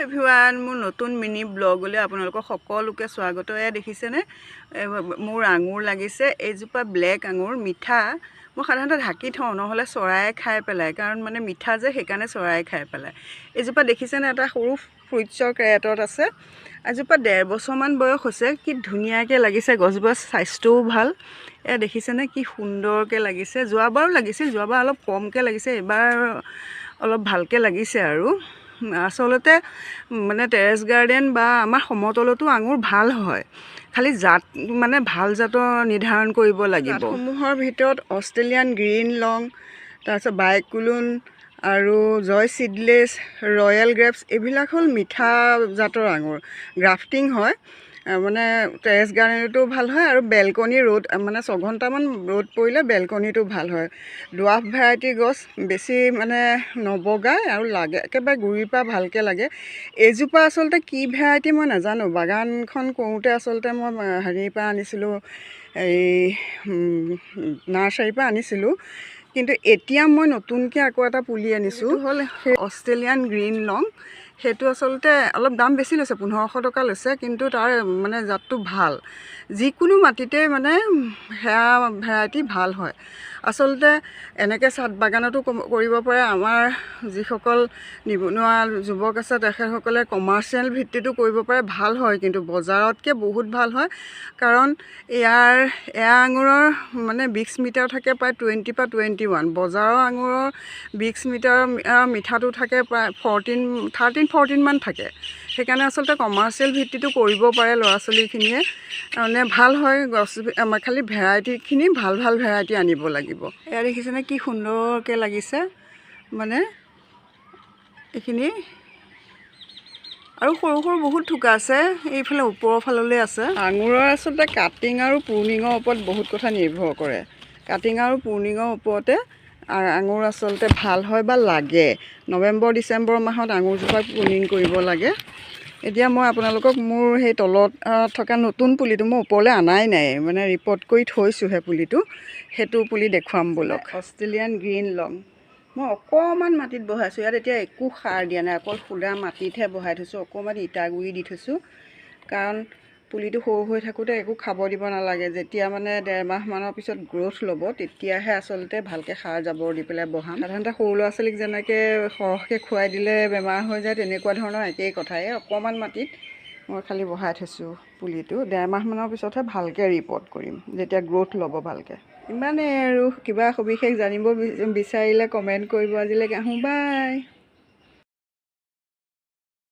Everyone, মোৰ নতুন mini ব্লগলৈ আপোনালোকক সকলোকে স্বাগত। এয়া দেখিছেনে, মোৰ আঙুৰ লাগিছে। এইজোপা ব্লেক আঙুৰ মিঠা। মই সাধাৰণতে ঢাকি থওঁ, নহ'লে চৰায়ে খাই পেলায়, কাৰণ মানে মিঠা যে, সেইকাৰণে চৰায়ে খাই পেলায়। এইজোপা দেখিছেনে, এটা সৰু ফ্ৰুইটছৰ কেৰেটত আছে। এজোপা 1.5 বছৰমান বয়স হৈছে। কি ধুনীয়াকৈ লাগিছে, গছজোপা স্বাস্থ্যও ভাল। এয়া দেখিছেনে কি সুন্দৰকৈ লাগিছে। যোৱাবাৰো লাগিছিল, যোৱাবাৰ অলপ কমকৈ লাগিছে, এইবাৰ অলপ ভালকৈ লাগিছে। আৰু আচলতে মানে টেৰেছ গাৰ্ডেন বা আমাৰ সমতলতো আঙুৰ ভাল হয়, খালি জাত মানে ভাল জাতৰ নিৰ্ধাৰণ কৰিব লাগিব। জাতসমূহৰ ভিতৰত অষ্ট্ৰেলিয়ান গ্ৰীণ লং, তাৰপিছত বাইকুলুন আৰু জয় চিডলেছ, ৰয়েল গ্ৰেপছ, এইবিলাক হ'ল মিঠা জাতৰ আঙুৰ। গ্ৰাফটিং হয়, মানে টেৰেছ গাৰ্ডেনতো ভাল হয়, আৰু বেলকনি ৰ'দ মানে 6 ঘণ্টামান ৰ'দ পৰিলে বেলকনিটো ভাল হয়। ডুৱাৰ্ফ ভেৰাইটিৰ গছ বেছি মানে নবগায় আৰু লাগে, একেবাৰে গুৰিৰ পৰা ভালকৈ লাগে। এইজোপা আচলতে কি ভেৰাইটি মই নাজানো। বাগানখন কৰোঁতে আচলতে মই হেৰিৰ পৰা আনিছিলোঁ, এই নাৰ্চাৰীৰ পৰা আনিছিলোঁ, কিন্তু এতিয়া মই নতুনকৈ আকৌ এটা পুলি আনিছোঁ, হ'ল সেই অষ্ট্ৰেলিয়ান গ্ৰীণ লং। সেইটো আচলতে অলপ দাম বেছি লৈছে, 1500 টকা লৈছে, কিন্তু তাৰ মানে জাতটো ভাল। যিকোনো মাটিতে মানে সেয়া ভেৰাইটি ভাল হয়। আচলতে এনেকৈ চাট বাগানতো কৰিব পাৰে। আমাৰ যিসকল নিবনুৱা যুৱক আছে, তেখেতসকলে কমাৰ্চিয়েল ভিত্তিতো কৰিব পাৰে, ভাল হয়, কিন্তু বজাৰতকৈ বহুত ভাল হয়। কাৰণ এয়া আঙুৰৰ মানে বিক্স মিটাৰ থাকে প্ৰায় 20 পৰা 21। বজাৰৰ আঙুৰৰ বিক্স মিটাৰ মিঠাটো থাকে প্ৰায় 13-14 মান থাকে। সেইকাৰণে আচলতে কমাৰ্চিয়েল ভিত্তিতো কৰিব পাৰে ল'ৰা ছোৱালীখিনিয়ে, মানে ভাল হয় গছ। আমাৰ খালি ভেৰাইটিখিনি ভাল ভেৰাইটি আনিব লাগিব। এয়া দেখিছেনে কি সুন্দৰকৈ লাগিছে, মানে এইখিনি আৰু সৰু সৰু বহুত থোকা আছে, এইফালে ওপৰৰ ফাললৈ আছে। আঙুৰৰ আচলতে কাটিং আৰু প্ৰুনিঙৰ ওপৰত বহুত কথা নিৰ্ভৰ কৰে। কাটিং আৰু প্ৰুনিঙৰ ওপৰতে আঙুৰ আচলতে ভাল হয় বা লাগে। নৱেম্বৰ-ডিচেম্বৰ মাহত আঙুৰজোপা প্ৰুনিং কৰিব লাগে। এতিয়া মই আপোনালোকক মোৰ সেই তলত থকা নতুন পুলিটো, মই ওপৰলৈ অনাই নাই, মানে ৰিপৰ্ট কৰি থৈছোঁহে পুলিটো, সেইটো পুলি দেখুৱাম ব'লক। অষ্ট্ৰেলিয়ান গ্ৰীণ লং মই অকণমান মাটিত বহাইছোঁ। ইয়াত এতিয়া একো সাৰ দিয়া নাই, অকল সুদা মাটিতহে বহাই থৈছোঁ। অকণমান ইটাগুৰি দি থৈছোঁ, কাৰণ পুলিটো সৰু হৈ থাকোঁতে একো খাব দিব নালাগে। যেতিয়া মানে 1.5 মাহমানৰ পিছত গ্ৰ'থ ল'ব, তেতিয়াহে আচলতে ভালকৈ সাৰ জাবৰ দি পেলাই বহাম। সাধাৰণতে সৰু ল'ৰা ছোৱালীক যেনেকৈ সৰহকৈ খুৱাই দিলে বেমাৰ হৈ যায়, তেনেকুৱা ধৰণৰ একেই কথা। এই অকণমান মাটিত মই খালি বহাই থৈছোঁ পুলিটো। 1.5 মাহমানৰ পিছতহে ভালকৈ ৰিপৰ্ট কৰিম, যেতিয়া গ্ৰ'থ ল'ব ভালকৈ। ইমানেই আৰু। কিবা সবিশেষ জানিব বিচাৰিলে কমেণ্ট কৰিব। আজিলৈকে আহোঁ, বাই।